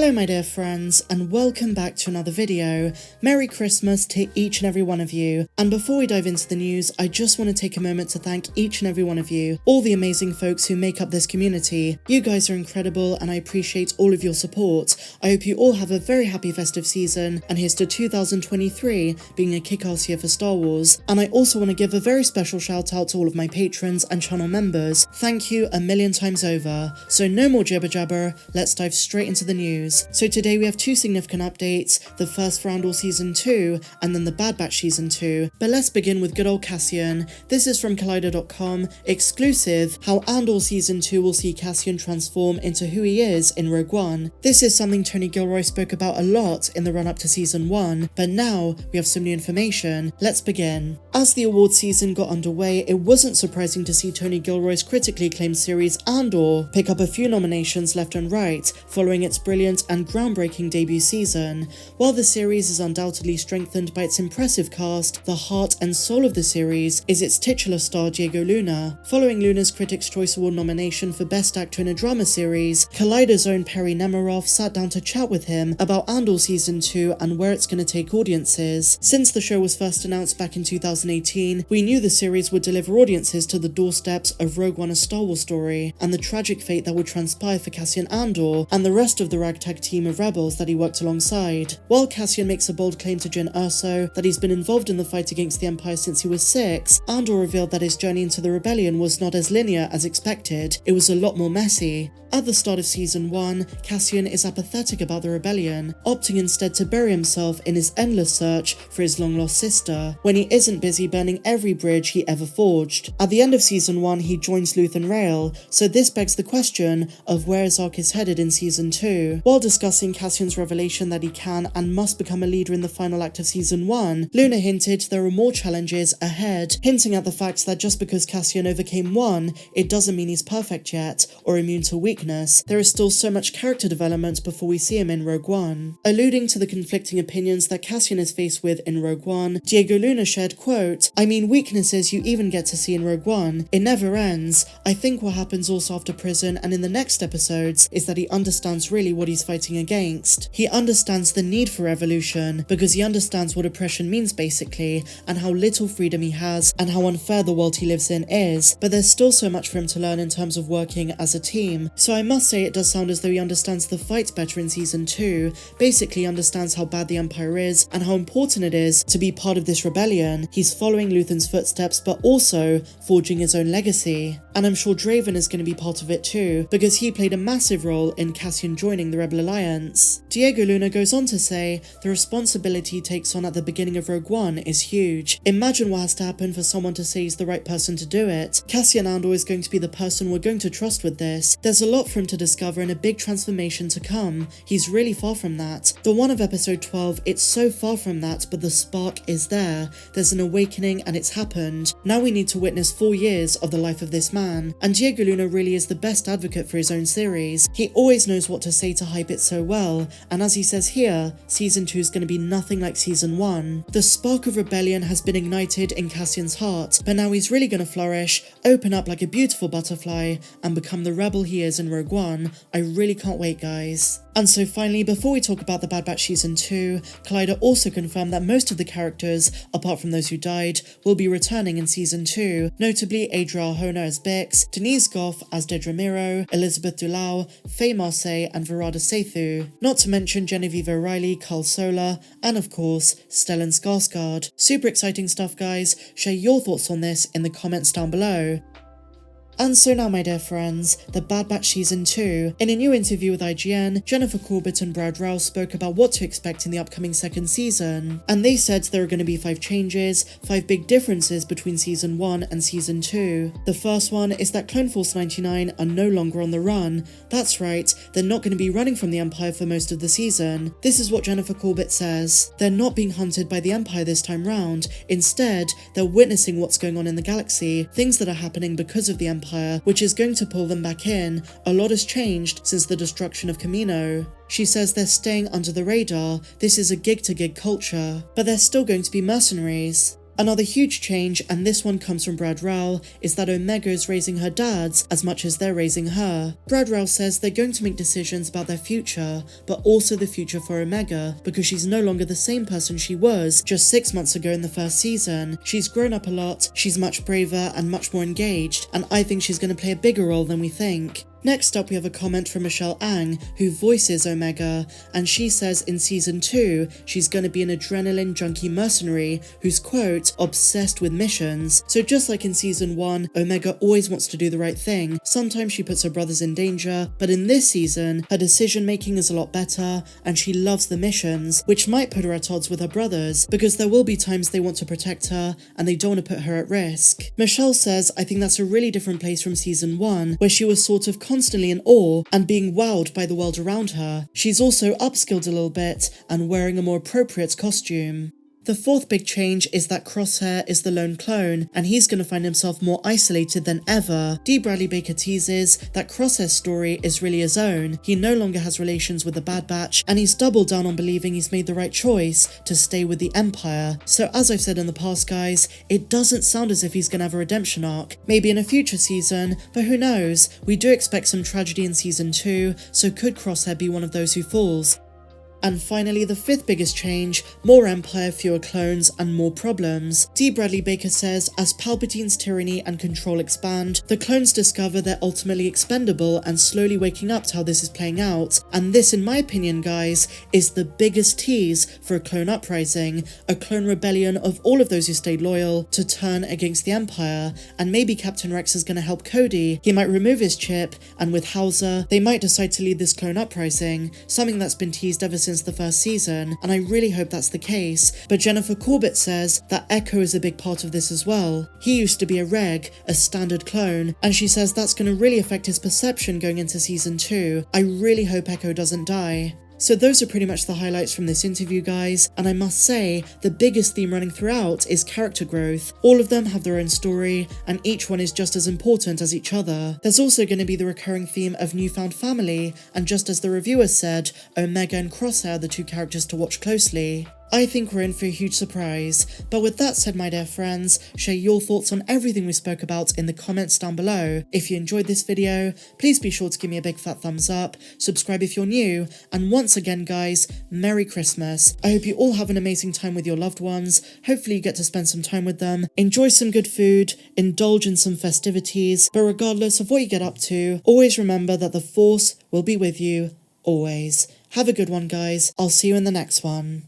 Hello my dear friends, and welcome back to another video. Merry Christmas to each and every one of you. And before we dive into the news, I just want to take a moment to thank each and every one of you, all the amazing folks who make up this community. You guys are incredible and I appreciate all of your support. I hope you all have a very happy festive season, and here's to 2023 being a kick-ass year for Star Wars. And I also want to give a very special shout out to all of my patrons and channel members. Thank you a million times over. So no more jibber jabber, let's dive straight into the news. So today we have two significant updates, the first for Andor Season 2 and then the Bad Batch Season 2. But let's begin with good old Cassian. This is from Collider.com, exclusive, how Andor Season 2 will see Cassian transform into who he is in Rogue One. This is something Tony Gilroy spoke about a lot in the run-up to Season 1, but now we have some new information. Let's begin. As the award season got underway, it wasn't surprising to see Tony Gilroy's critically acclaimed series Andor pick up a few nominations left and right, following its brilliant and groundbreaking debut season. While the series is undoubtedly strengthened by its impressive cast, the heart and soul of the series is its titular star Diego Luna. Following Luna's Critics' Choice Award nomination for Best Actor in a Drama Series, Collider's own Perry Nemiroff sat down to chat with him about Andor Season 2 and where it's going to take audiences. Since the show was first announced back in 2018, we knew the series would deliver audiences to the doorsteps of Rogue One: A Star Wars Story, and the tragic fate that would transpire for Cassian Andor and the rest of the ragtag team of rebels that he worked alongside. While Cassian makes a bold claim to Jyn Erso that he's been involved in the fight against the Empire since he was 6, Andor revealed that his journey into the rebellion was not as linear as expected. It was a lot more messy. At the start of Season 1, Cassian is apathetic about the rebellion, opting instead to bury himself in his endless search for his long-lost sister, when he isn't busy burning every bridge he ever forged. At the end of Season 1, he joins Luthen Rail, so this begs the question of where his arc is headed in Season 2. While discussing Cassian's revelation that he can and must become a leader in the final act of Season 1, Luna hinted there are more challenges ahead, hinting at the fact that just because Cassian overcame one, it doesn't mean he's perfect yet, or immune to weakness. There is still so much character development before we see him in Rogue One. Alluding to the conflicting opinions that Cassian is faced with in Rogue One, Diego Luna shared, quote, "I mean, weaknesses you even get to see in Rogue One. It never ends. I think what happens also after prison and in the next episodes is that he understands really what he's fighting against. He understands the need for revolution because he understands what oppression means basically, and how little freedom he has and how unfair the world he lives in is, but there's still so much for him to learn in terms of working as a team. So I must say it does sound as though he understands the fight better in Season 2, basically understands how bad the Empire is and how important it is to be part of this rebellion. He's following Luthen's footsteps but also forging his own legacy. And I'm sure Draven is going to be part of it too, because he played a massive role in Cassian joining the Rebel Alliance." Diego Luna goes on to say, "The responsibility he takes on at the beginning of Rogue One is huge. Imagine what has to happen for someone to say he's the right person to do it. Cassian Andor is going to be the person we're going to trust with this. There's a lot for him to discover and a big transformation to come. He's really far from that. The one of episode 12, it's so far from that, but the spark is there. There's an awakening and it's happened. Now we need to witness 4 years of the life of this man." And Diego Luna really is the best advocate for his own series. He always knows what to say to hype it so well, and as he says here, Season 2 is going to be nothing like Season 1. The spark of rebellion has been ignited in Cassian's heart, but now he's really going to flourish, open up like a beautiful butterfly, and become the rebel he is in Rogue One. I really can't wait, guys. And so finally, before we talk about the Bad Batch Season 2, Collider also confirmed that most of the characters, apart from those who died, will be returning in Season 2, notably Adria Arjona as Bix, Denise Goff as Dedra Miro, Elizabeth Dulau, Faye Marseille and Varada Sethu, not to mention Genevieve O'Reilly, Carl Solar, and of course, Stellan Skarsgård. Super exciting stuff, guys. Share your thoughts on this in the comments down below. And so now, my dear friends, the Bad Batch Season 2. In a new interview with IGN, Jennifer Corbett and Brad Rouse spoke about what to expect in the upcoming second season, and they said there are going to be 5 changes, 5 big differences between Season 1 and Season 2. The first one is that Clone Force 99 are no longer on the run. That's right, they're not going to be running from the Empire for most of the season. This is what Jennifer Corbett says. They're not being hunted by the Empire this time round. Instead, they're witnessing what's going on in the galaxy, things that are happening because of the Empire, which is going to pull them back in. A lot has changed since the destruction of Kamino. She says they're staying under the radar, this is a gig-to-gig culture, but they're still going to be mercenaries. Another huge change, and this one comes from Brad Rowell, is that Omega is raising her dads as much as they're raising her. Brad Rowell says they're going to make decisions about their future, but also the future for Omega, because she's no longer the same person she was just 6 months ago in the first season. She's grown up a lot, she's much braver and much more engaged, and I think she's going to play a bigger role than we think. Next up, we have a comment from Michelle Ang, who voices Omega, and she says in season 2, she's going to be an adrenaline junkie mercenary who's, quote, obsessed with missions. So just like in season 1, Omega always wants to do the right thing. Sometimes she puts her brothers in danger, but in this season, her decision making is a lot better, and she loves the missions, which might put her at odds with her brothers, because there will be times they want to protect her, and they don't want to put her at risk. Michelle says, I think that's a really different place from season 1, where she was sort of constantly in awe and being wowed by the world around her. She's also upskilled a little bit and wearing a more appropriate costume. The fourth big change is that Crosshair is the lone clone, and he's going to find himself more isolated than ever. D. Bradley Baker teases that Crosshair's story is really his own. He no longer has relations with the Bad Batch, and he's doubled down on believing he's made the right choice to stay with the Empire. So as I've said in the past, guys, it doesn't sound as if he's going to have a redemption arc. Maybe in a future season, but who knows? We do expect some tragedy in season 2, so could Crosshair be one of those who falls? And finally, the fifth biggest change, more Empire, fewer clones, and more problems. D. Bradley Baker says, as Palpatine's tyranny and control expand, the clones discover they're ultimately expendable and slowly waking up to how this is playing out. And this, in my opinion, guys, is the biggest tease for a clone uprising, a clone rebellion of all of those who stayed loyal to turn against the Empire. And maybe Captain Rex is going to help Cody. He might remove his chip, and with Howzer, they might decide to lead this clone uprising, something that's been teased ever since the first season, and I really hope that's the case. But Jennifer Corbett says that Echo is a big part of this as well. He used to be a reg, a standard clone, and she says that's going to really affect his perception going into season 2. I really hope Echo doesn't die. So those are pretty much the highlights from this interview, guys, and I must say, the biggest theme running throughout is character growth. All of them have their own story, and each one is just as important as each other. There's also going to be the recurring theme of newfound family, and just as the reviewers said, Omega and Crosshair are the two characters to watch closely. I think we're in for a huge surprise, but with that said, my dear friends, share your thoughts on everything we spoke about in the comments down below. If you enjoyed this video, please be sure to give me a big fat thumbs up, subscribe if you're new, and once again guys, Merry Christmas. I hope you all have an amazing time with your loved ones, hopefully you get to spend some time with them, enjoy some good food, indulge in some festivities, but regardless of what you get up to, always remember that the Force will be with you, always. Have a good one, guys. I'll see you in the next one.